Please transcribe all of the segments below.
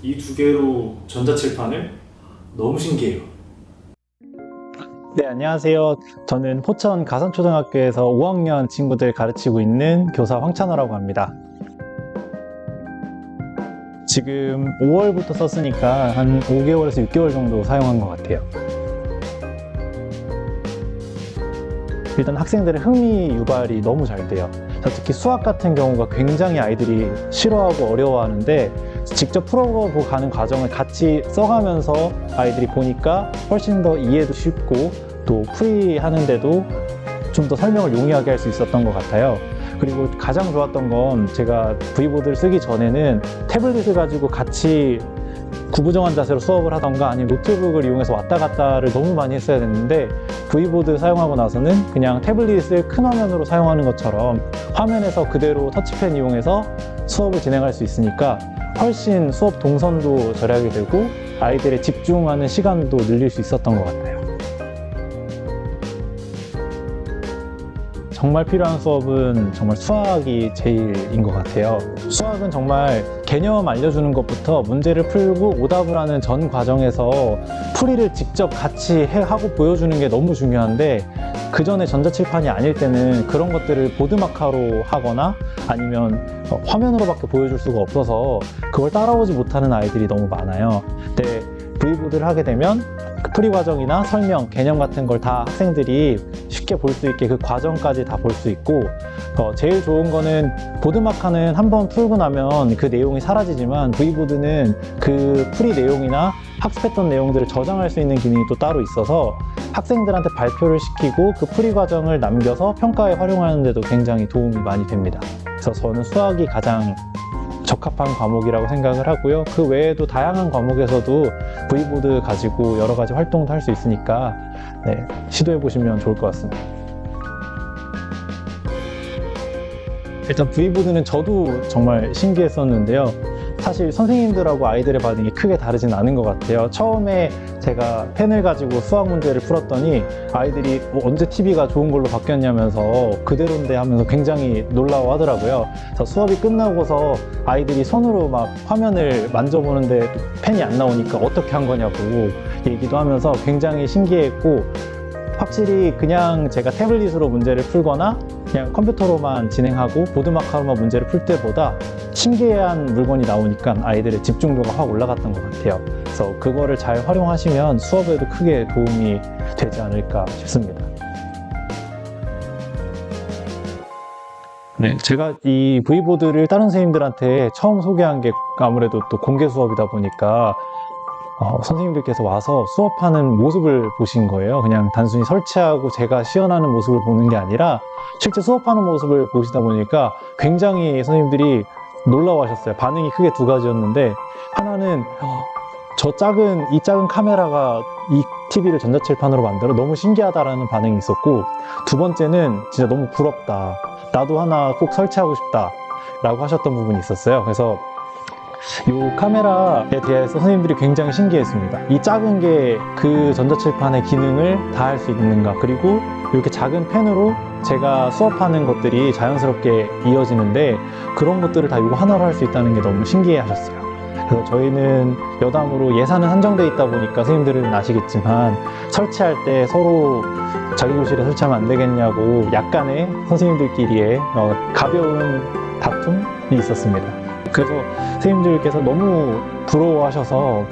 이 두 개로 전자칠판을 너무 신기해요. 네, 안녕하세요. 저는 포천 가산초등학교에서 5학년 친구들 가르치고 있는 교사 황찬호라고 합니다. 지금 5월부터 썼으니까 한 5개월에서 6개월 정도 사용한 것 같아요. 일단 학생들의 흥미 유발이 너무 잘 돼요. 특히 수학 같은 경우가 굉장히 아이들이 싫어하고 어려워하는데 직접 풀어보고 가는 과정을 같이 써가면서 아이들이 보니까 훨씬 더 이해도 쉽고 또 풀이하는데도 좀 더 설명을 용이하게 할 수 있었던 것 같아요. 그리고 가장 좋았던 건 제가 V보드를 쓰기 전에는 태블릿을 가지고 같이 구부정한 자세로 수업을 하던가 아니면 노트북을 이용해서 왔다 갔다를 너무 많이 했어야 됐는데 V보드 사용하고 나서는 그냥 태블릿을 큰 화면으로 사용하는 것처럼 화면에서 그대로 터치펜 이용해서 수업을 진행할 수 있으니까 훨씬 수업 동선도 절약이 되고 아이들의 집중하는 시간도 늘릴 수 있었던 것 같아요. 정말 필요한 수업은 정말 수학이 제일인 것 같아요. 수학은 정말 개념 알려주는 것부터 문제를 풀고 오답을 하는 전 과정에서 풀이를 직접 같이 하고 보여주는 게 너무 중요한데 그 전에 전자칠판이 아닐 때는 그런 것들을 보드마카로 하거나 아니면 화면으로밖에 보여줄 수가 없어서 그걸 따라오지 못하는 아이들이 너무 많아요. 근데 V보드를 하게 되면 풀이 과정이나 설명, 개념 같은 걸 다 학생들이 쉽게 볼 수 있게 그 과정까지 다 볼 수 있고 제일 좋은 거는 보드마카는 한번 풀고 나면 그 내용이 사라지지만 V보드는 그 풀이 내용이나 학습했던 내용들을 저장할 수 있는 기능이 또 따로 있어서 학생들한테 발표를 시키고 그 풀이 과정을 남겨서 평가에 활용하는 데도 굉장히 도움이 많이 됩니다. 그래서 저는 수학이 가장 적합한 과목이라고 생각을 하고요. 그 외에도 다양한 과목에서도 V보드 가지고 여러 가지 활동도 할 수 있으니까 시도해 보시면 좋을 것 같습니다. 일단 V보드는 저도 정말 신기했었는데요. 사실 선생님들하고 아이들의 반응이 크게 다르진 않은 것 같아요. 처음에 제가 펜을 가지고 수학 문제를 풀었더니 아이들이 언제 TV가 좋은 걸로 바뀌었냐면서 그대로인데 하면서 굉장히 놀라워 하더라고요. 그래서 수업이 끝나고서 아이들이 손으로 막 화면을 만져보는데 펜이 안 나오니까 어떻게 한 거냐고 얘기도 하면서 굉장히 신기했고 확실히 그냥 제가 태블릿으로 문제를 풀거나 그냥 컴퓨터로만 진행하고 보드마카로만 문제를 풀 때보다 신기한 물건이 나오니까 아이들의 집중도가 확 올라갔던 것 같아요. 그래서 그거를 잘 활용하시면 수업에도 크게 도움이 되지 않을까 싶습니다. 네, 제가 이 V보드를 다른 선생님들한테 처음 소개한 게 아무래도 또 공개 수업이다 보니까 선생님들께서 와서 수업하는 모습을 보신 거예요. 그냥 단순히 설치하고 제가 시연하는 모습을 보는 게 아니라 실제 수업하는 모습을 보시다 보니까 굉장히 선생님들이 놀라워하셨어요. 반응이 크게 두 가지였는데 하나는 이 작은 카메라가 이 TV를 전자칠판으로 만들어 너무 신기하다라는 반응이 있었고 두 번째는 진짜 너무 부럽다. 나도 하나 꼭 설치하고 싶다 라고 하셨던 부분이 있었어요. 그래서 이 카메라에 대해서 선생님들이 굉장히 신기했습니다. 이 작은 게 그 전자칠판의 기능을 다 할 수 있는가, 그리고 이렇게 작은 펜으로 제가 수업하는 것들이 자연스럽게 이어지는데 그런 것들을 다 이거 하나로 할 수 있다는 게 너무 신기해 하셨어요. 그래서 저희는 여담으로 예산은 한정되어 있다 보니까 선생님들은 아시겠지만 설치할 때 서로 자기 교실에 설치하면 안 되겠냐고 약간의 선생님들끼리의 가벼운 다툼이 있었습니다. 그래서 선생님들께서 너무 부러워하셔서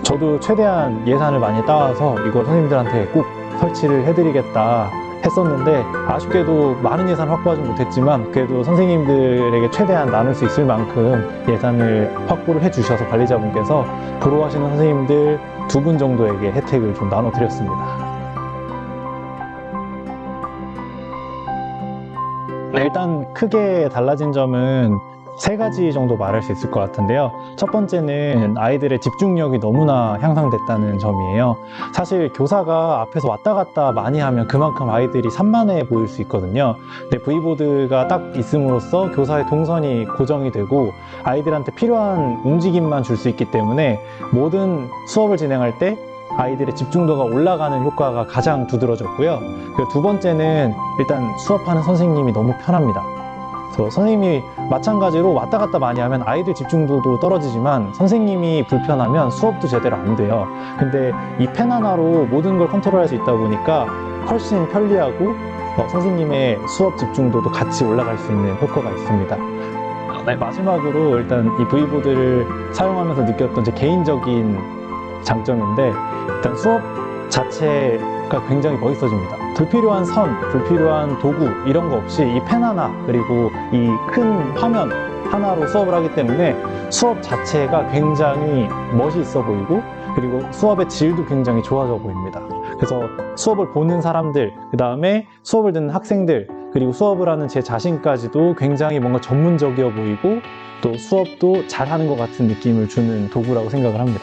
저도 최대한 예산을 많이 따와서 이거 선생님들한테 꼭 설치를 해드리겠다 했었는데 아쉽게도 많은 예산을 확보하지 못했지만 그래도 선생님들에게 최대한 나눌 수 있을 만큼 예산을 확보를 해주셔서 관리자분께서 부러워하시는 선생님들 2분 정도에게 혜택을 좀 나눠드렸습니다. 일단 크게 달라진 점은 3가지 정도 말할 수 있을 것 같은데요. 첫 번째는 아이들의 집중력이 너무나 향상됐다는 점이에요. 사실 교사가 앞에서 왔다 갔다 많이 하면 그만큼 아이들이 산만해 보일 수 있거든요. 근데 V보드가 딱 있음으로써 교사의 동선이 고정이 되고 아이들한테 필요한 움직임만 줄 수 있기 때문에 모든 수업을 진행할 때 아이들의 집중도가 올라가는 효과가 가장 두드러졌고요. 그리고 두 번째는 일단 수업하는 선생님이 너무 편합니다. 그래서 선생님이 마찬가지로 왔다 갔다 많이 하면 아이들 집중도도 떨어지지만 선생님이 불편하면 수업도 제대로 안 돼요. 근데 이 펜 하나로 모든 걸 컨트롤할 수 있다 보니까 훨씬 편리하고 선생님의 수업 집중도도 같이 올라갈 수 있는 효과가 있습니다. 네, 마지막으로 일단 이 V보드를 사용하면서 느꼈던 제 개인적인 장점인데, 일단 수업 자체가 굉장히 멋있어집니다. 불필요한 선, 불필요한 도구 이런 거 없이 이 펜 하나 그리고 이 큰 화면 하나로 수업을 하기 때문에 수업 자체가 굉장히 멋이 있어 보이고, 그리고 수업의 질도 굉장히 좋아져 보입니다. 그래서 수업을 보는 사람들, 그 다음에 수업을 듣는 학생들, 그리고 수업을 하는 제 자신까지도 굉장히 뭔가 전문적이어 보이고 또 수업도 잘하는 것 같은 느낌을 주는 도구라고 생각을 합니다.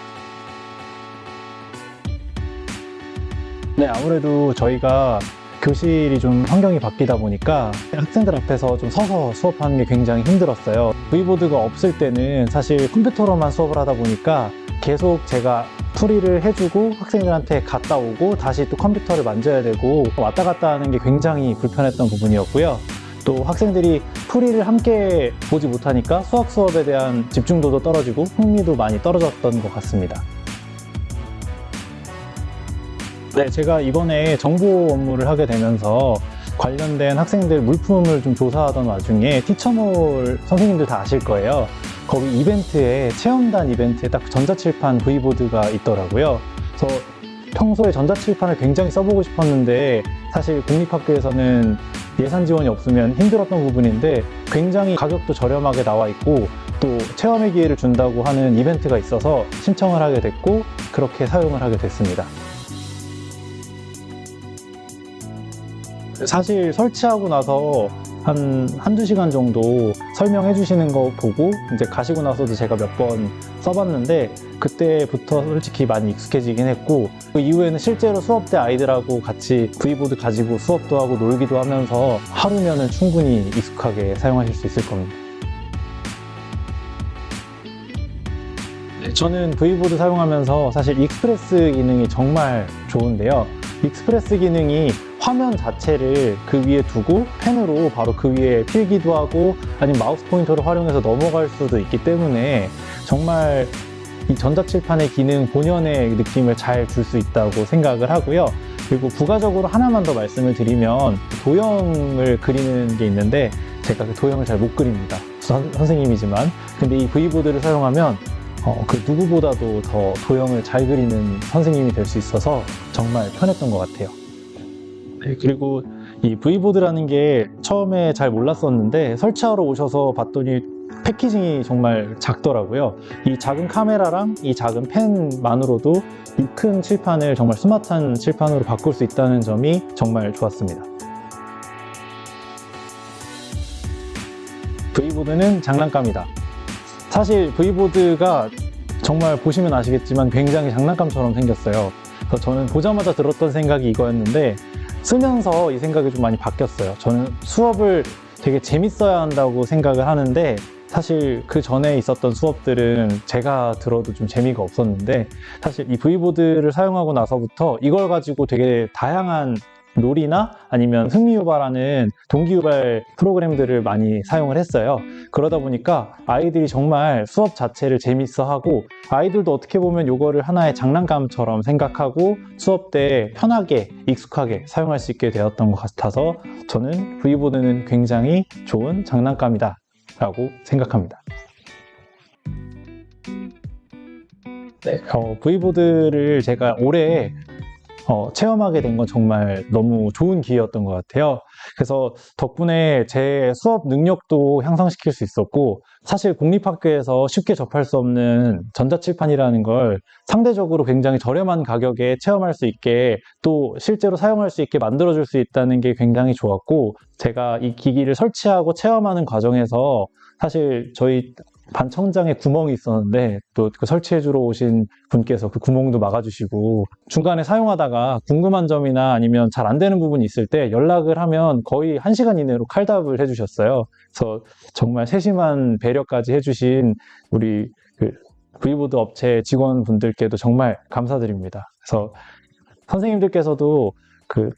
네, 아무래도 저희가 교실이 좀 환경이 바뀌다 보니까 학생들 앞에서 좀 서서 수업하는 게 굉장히 힘들었어요. V보드가 없을 때는 사실 컴퓨터로만 수업을 하다 보니까 계속 제가 풀이를 해주고 학생들한테 갔다 오고 다시 또 컴퓨터를 만져야 되고 왔다 갔다 하는 게 굉장히 불편했던 부분이었고요. 또 학생들이 풀이를 함께 보지 못하니까 수학에 대한 집중도도 떨어지고 흥미도 많이 떨어졌던 것 같습니다. 네, 제가 이번에 정보 업무를 하게 되면서 관련된 학생들 물품을 좀 조사하던 와중에 티처몰 선생님들 다 아실 거예요. 거기 이벤트에, 체험단 이벤트에 딱 전자칠판 V보드가 있더라고요. 그래서 평소에 전자칠판을 굉장히 써보고 싶었는데 사실 공립학교에서는 예산 지원이 없으면 힘들었던 부분인데 굉장히 가격도 저렴하게 나와 있고 또 체험의 기회를 준다고 하는 이벤트가 있어서 신청을 하게 됐고 그렇게 사용을 하게 됐습니다. 사실 설치하고 나서 한두 시간 정도 설명해 주시는 거 보고 이제 가시고 나서도 제가 몇 번 써봤는데 그때부터 솔직히 많이 익숙해지긴 했고 그 이후에는 실제로 수업 때 아이들하고 같이 V보드 가지고 수업도 하고 놀기도 하면서 하루면은 충분히 익숙하게 사용하실 수 있을 겁니다. 네, 저는 V보드 사용하면서 사실 익스프레스 기능이 정말 좋은데요. 익스프레스 기능이 화면 자체를 그 위에 두고 펜으로 바로 그 위에 필기도 하고 아니면 마우스 포인터를 활용해서 넘어갈 수도 있기 때문에 정말 이 전자칠판의 기능 본연의 느낌을 잘 줄 수 있다고 생각을 하고요. 그리고 부가적으로 하나만 더 말씀을 드리면 도형을 그리는 게 있는데 제가 그 도형을 잘 못 그립니다. 선생님이지만. 근데 이 V보드를 사용하면 그 누구보다도 더 도형을 잘 그리는 선생님이 될 수 있어서 정말 편했던 것 같아요. 네, 그리고 이 V보드라는 게 처음에 잘 몰랐었는데 설치하러 오셔서 봤더니 패키징이 정말 작더라고요. 이 작은 카메라랑 이 작은 펜만으로도 이 큰 칠판을 정말 스마트한 칠판으로 바꿀 수 있다는 점이 정말 좋았습니다. V보드는 장난감이다. 사실 V보드가 정말 보시면 아시겠지만 굉장히 장난감처럼 생겼어요. 그래서 저는 보자마자 들었던 생각이 이거였는데 쓰면서 이 생각이 좀 많이 바뀌었어요. 저는 수업을 되게 재밌어야 한다고 생각을 하는데 사실 그 전에 있었던 수업들은 제가 들어도 좀 재미가 없었는데 사실 이 V보드를 사용하고 나서부터 이걸 가지고 되게 다양한 놀이나 아니면 흥미 유발하는 동기 유발 프로그램들을 많이 사용을 했어요. 그러다 보니까 아이들이 정말 수업 자체를 재밌어하고 아이들도 어떻게 보면 이거를 하나의 장난감처럼 생각하고 수업 때 편하게 익숙하게 사용할 수 있게 되었던 것 같아서 저는 V보드는 굉장히 좋은 장난감이다 라고 생각합니다. 네, V보드를 제가 올해 체험하게 된 건 정말 너무 좋은 기회였던 것 같아요. 그래서 덕분에 제 수업 능력도 향상시킬 수 있었고 사실 공립학교에서 쉽게 접할 수 없는 전자칠판이라는 걸 상대적으로 굉장히 저렴한 가격에 체험할 수 있게 또 실제로 사용할 수 있게 만들어줄 수 있다는 게 굉장히 좋았고 제가 이 기기를 설치하고 체험하는 과정에서 사실 저희 반청장에 구멍이 있었는데 또 그 설치해주러 오신 분께서 그 구멍도 막아주시고 중간에 사용하다가 궁금한 점이나 아니면 잘 안 되는 부분이 있을 때 연락을 하면 거의 1시간 이내로 칼답을 해주셨어요. 그래서 정말 세심한 배려까지 해주신 우리 그 V보드 업체 직원분들께도 정말 감사드립니다. 그래서 선생님들께서도 그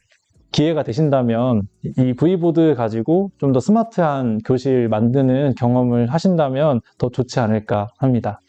기회가 되신다면 이 V보드 가지고 좀 더 스마트한 교실 만드는 경험을 하신다면 더 좋지 않을까 합니다.